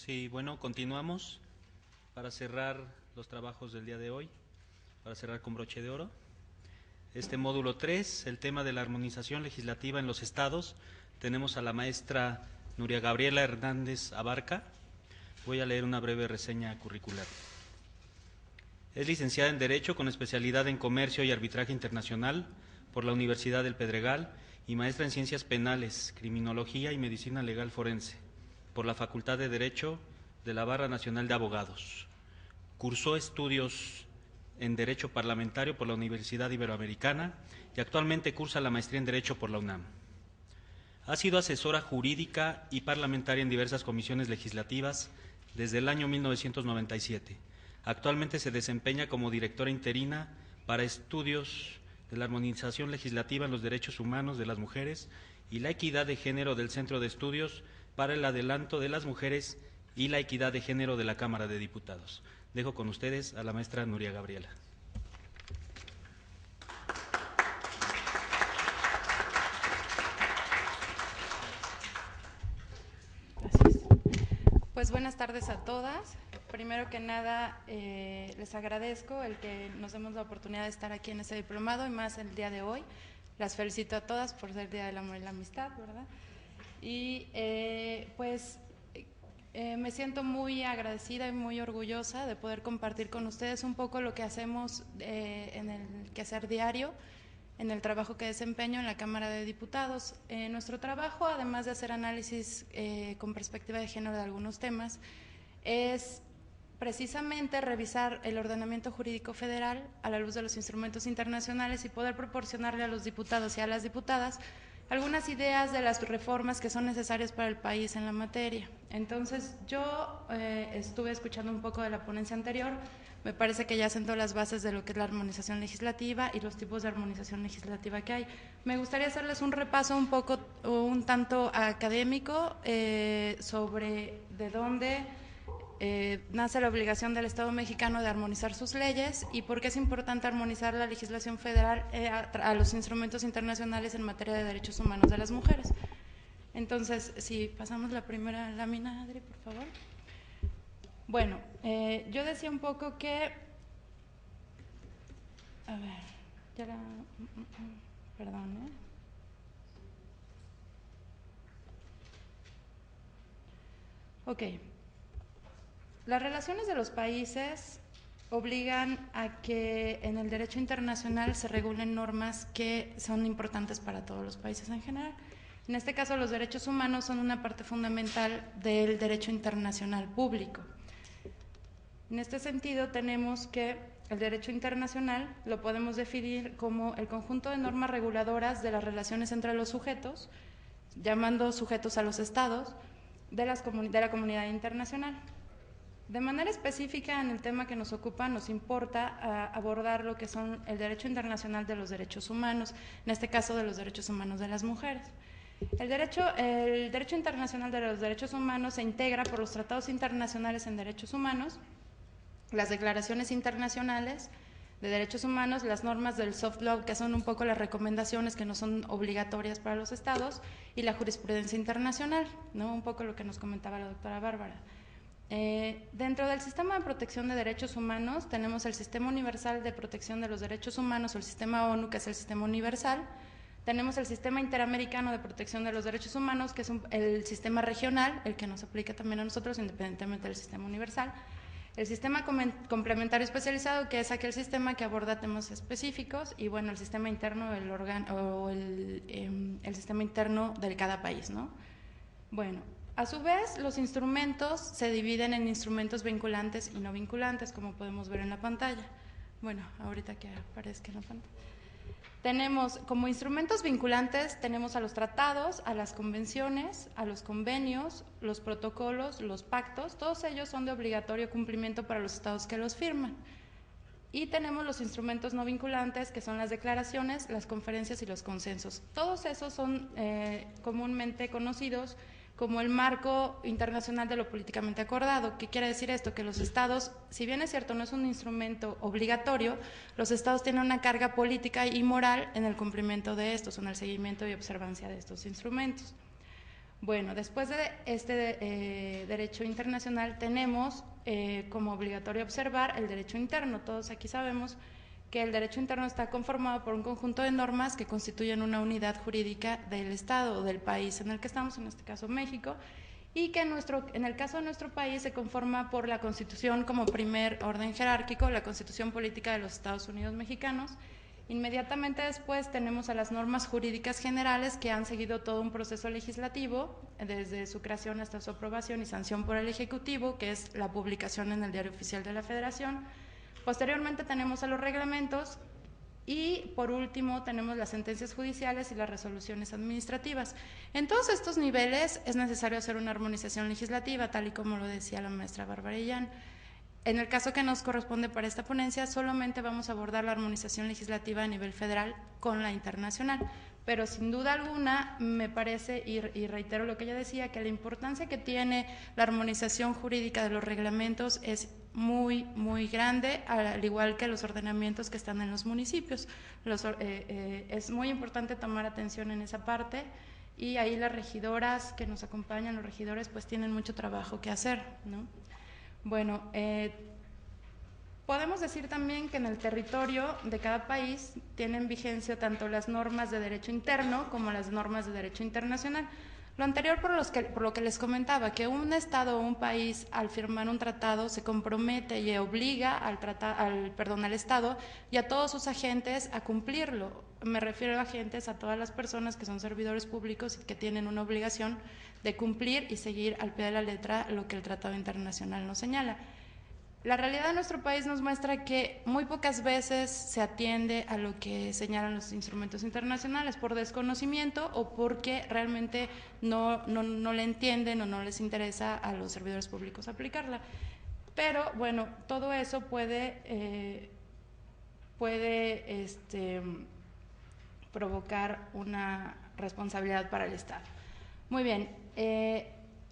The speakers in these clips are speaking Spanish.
Sí, bueno, continuamos para cerrar los trabajos del día de hoy, para cerrar con broche de oro. Este módulo 3, el tema de la armonización legislativa en los estados. Tenemos a la maestra Nuria Gabriela Hernández Abarca. Voy a leer una breve reseña curricular. Es licenciada en Derecho con especialidad en Comercio y Arbitraje Internacional por la Universidad del Pedregal y maestra en Ciencias Penales, Criminología y Medicina Legal Forense por la Facultad de Derecho de la Barra Nacional de Abogados. Cursó estudios en Derecho Parlamentario por la Universidad Iberoamericana y actualmente cursa la maestría en Derecho por la UNAM. Ha sido asesora jurídica y parlamentaria en diversas comisiones legislativas desde el año 1997. Actualmente se desempeña como directora interina para estudios de la armonización legislativa en los derechos humanos de las mujeres y la equidad de género del Centro de Estudios para el Adelanto de las Mujeres y la Equidad de Género de la Cámara de Diputados. Dejo con ustedes a la maestra Nuria Gabriela. Gracias. Pues buenas tardes a todas. Primero que nada, les agradezco el que nos demos la oportunidad de estar aquí en este diplomado y más el día de hoy. Las felicito a todas por ser Día del Amor y la Amistad, ¿verdad? Y me siento muy agradecida y muy orgullosa de poder compartir con ustedes un poco lo que hacemos en el quehacer diario, en el trabajo que desempeño en la Cámara de Diputados. Nuestro trabajo, además de hacer análisis con perspectiva de género de algunos temas, es precisamente revisar el ordenamiento jurídico federal a la luz de los instrumentos internacionales y poder proporcionarle a los diputados y a las diputadas algunas ideas de las reformas que son necesarias para el país en la materia. Entonces, yo estuve escuchando un poco de la ponencia anterior. Me parece que ya sentó las bases de lo que es la armonización legislativa y los tipos de armonización legislativa que hay. Me gustaría hacerles un repaso un poco, un tanto académico sobre de dónde nace la obligación del Estado mexicano de armonizar sus leyes y por qué es importante armonizar la legislación federal a los instrumentos internacionales en materia de derechos humanos de las mujeres. Entonces, si pasamos la primera lámina, Adri, por favor. Bueno, yo decía un poco que, a ver, ya la, perdón, Ok. Las relaciones de los países obligan a que en el derecho internacional se regulen normas que son importantes para todos los países en general. En este caso, los derechos humanos son una parte fundamental del derecho internacional público. En este sentido, tenemos que el derecho internacional lo podemos definir como el conjunto de normas reguladoras de las relaciones entre los sujetos, llamando sujetos a los estados de la comunidad internacional. De manera específica, en el tema que nos ocupa, nos importa abordar lo que son el derecho internacional de los derechos humanos, en este caso de los derechos humanos de las mujeres. El derecho internacional de los derechos humanos se integra por los tratados internacionales en derechos humanos, las declaraciones internacionales de derechos humanos, las normas del soft law, que son un poco las recomendaciones que no son obligatorias para los estados, y la jurisprudencia internacional, ¿no? Un poco lo que nos comentaba la doctora Bárbara. Dentro del sistema de protección de derechos humanos tenemos el Sistema Universal de Protección de los Derechos Humanos o el Sistema ONU, que es el Sistema Universal. Tenemos el Sistema Interamericano de Protección de los Derechos Humanos, que es el sistema regional, el que nos aplica también a nosotros independientemente del Sistema Universal. El Sistema Complementario Especializado, que es aquel sistema que aborda temas específicos, y bueno, el sistema interno, el sistema interno de cada país, ¿no? Bueno, a su vez, los instrumentos se dividen en instrumentos vinculantes y no vinculantes, como podemos ver en la pantalla. Bueno, ahorita que aparezca en la pantalla. Tenemos como instrumentos vinculantes, tenemos a los tratados, a las convenciones, a los convenios, los protocolos, los pactos, todos ellos son de obligatorio cumplimiento para los estados que los firman. Y tenemos los instrumentos no vinculantes, que son las declaraciones, las conferencias y los consensos. Todos esos son comúnmente conocidos como el marco internacional de lo políticamente acordado. ¿Qué quiere decir esto? Que los estados, si bien es cierto, no es un instrumento obligatorio, los estados tienen una carga política y moral en el cumplimiento de estos, en el seguimiento y observancia de estos instrumentos. Bueno, después de este derecho internacional tenemos como obligatorio observar el derecho interno. Todos aquí sabemos que el derecho interno está conformado por un conjunto de normas que constituyen una unidad jurídica del Estado o del país en el que estamos, en este caso México, y que en el caso de nuestro país se conforma por la Constitución como primer orden jerárquico, la Constitución Política de los Estados Unidos Mexicanos. Inmediatamente después tenemos a las normas jurídicas generales que han seguido todo un proceso legislativo, desde su creación hasta su aprobación y sanción por el Ejecutivo, que es la publicación en el Diario Oficial de la Federación. Posteriormente tenemos a los reglamentos y por último tenemos las sentencias judiciales y las resoluciones administrativas. En todos estos niveles es necesario hacer una armonización legislativa, tal y como lo decía la maestra Bárbara Illán. En el caso que nos corresponde para esta ponencia, solamente vamos a abordar la armonización legislativa a nivel federal con la internacional, pero sin duda alguna me parece, y reitero lo que ella decía, que la importancia que tiene la armonización jurídica de los reglamentos es muy, muy grande, al igual que los ordenamientos que están en los municipios. Es muy importante tomar atención en esa parte, y ahí las regidoras que nos acompañan, los regidores, pues tienen mucho trabajo que hacer, ¿no? Bueno, podemos decir también que en el territorio de cada país tienen vigencia tanto las normas de derecho interno como las normas de derecho internacional. Lo anterior por lo que les comentaba, que un Estado o un país al firmar un tratado se compromete y obliga al Estado y a todos sus agentes a cumplirlo. Me refiero a agentes, a todas las personas que son servidores públicos y que tienen una obligación de cumplir y seguir al pie de la letra lo que el Tratado Internacional nos señala. La realidad de nuestro país nos muestra que muy pocas veces se atiende a lo que señalan los instrumentos internacionales por desconocimiento o porque realmente no le entienden o no les interesa a los servidores públicos aplicarla. Pero bueno, todo eso puede provocar una responsabilidad para el Estado. Muy bien,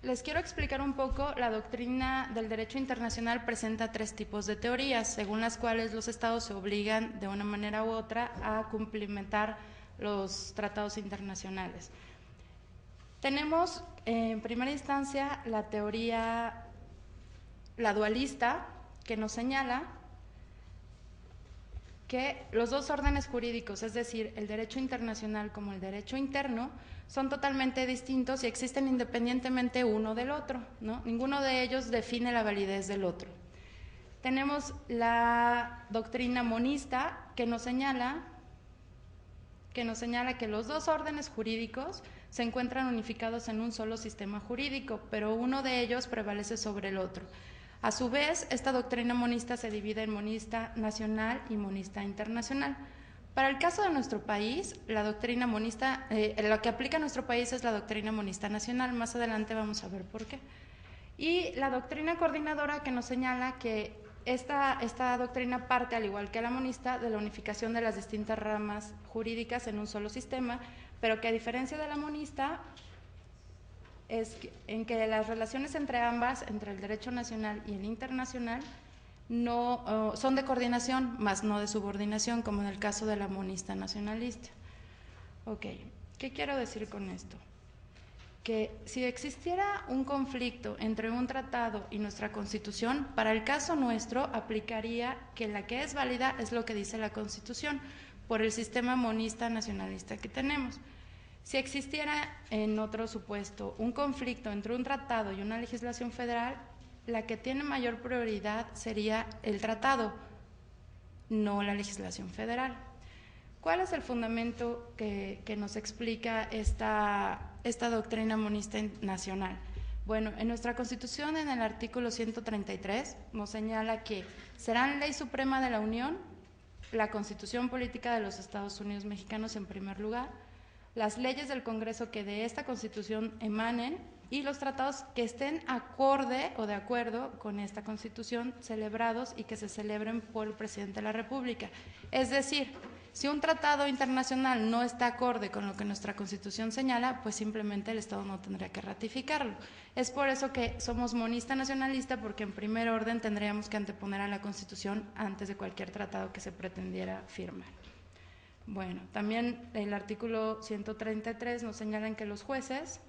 les quiero explicar un poco. La doctrina del derecho internacional presenta 3 tipos de teorías, según las cuales los estados se obligan de una manera u otra a cumplimentar los tratados internacionales. Tenemos en primera instancia la teoría, la dualista, que nos señala que los dos órdenes jurídicos, es decir, el derecho internacional como el derecho interno, son totalmente distintos y existen independientemente uno del otro, ¿no? Ninguno de ellos define la validez del otro. Tenemos la doctrina monista que nos señala que los dos órdenes jurídicos se encuentran unificados en un solo sistema jurídico, pero uno de ellos prevalece sobre el otro. A su vez, esta doctrina monista se divide en monista nacional y monista internacional. Para el caso de nuestro país, la doctrina monista, lo que aplica a nuestro país es la doctrina monista nacional. Más adelante vamos a ver por qué. Y la doctrina coordinadora que nos señala que esta doctrina parte, al igual que la monista, de la unificación de las distintas ramas jurídicas en un solo sistema, pero que a diferencia de la monista, es en que las relaciones entre ambas, entre el derecho nacional y el internacional, no son de coordinación, más no de subordinación, como en el caso de la monista nacionalista. Ok, ¿qué quiero decir con esto? Que si existiera un conflicto entre un tratado y nuestra Constitución, para el caso nuestro aplicaría que la que es válida es lo que dice la Constitución, por el sistema monista nacionalista que tenemos. Si existiera en otro supuesto un conflicto entre un tratado y una legislación federal, la que tiene mayor prioridad sería el tratado, no la legislación federal. ¿Cuál es el fundamento que nos explica esta doctrina monista nacional? Bueno, en nuestra Constitución, en el artículo 133, nos señala que serán ley suprema de la Unión la Constitución Política de los Estados Unidos Mexicanos en primer lugar, las leyes del Congreso que de esta Constitución emanen y los tratados que estén acorde o de acuerdo con esta Constitución celebrados y que se celebren por el Presidente de la República. Es decir, si un tratado internacional no está acorde con lo que nuestra Constitución señala, pues simplemente el Estado no tendría que ratificarlo. Es por eso que somos monista nacionalista, porque en primer orden tendríamos que anteponer a la Constitución antes de cualquier tratado que se pretendiera firmar. Bueno, también el artículo 133 nos señala que los jueces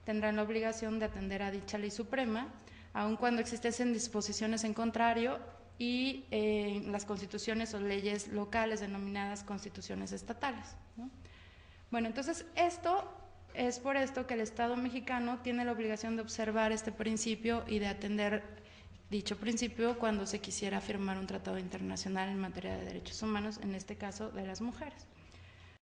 tendrán la obligación de atender a dicha ley suprema, aun cuando existiesen disposiciones en contrario y las constituciones o leyes locales denominadas constituciones estatales, ¿no? Bueno, entonces esto es por esto que el Estado mexicano tiene la obligación de observar este principio y de atender dicho principio cuando se quisiera firmar un tratado internacional en materia de derechos humanos, en este caso de las mujeres.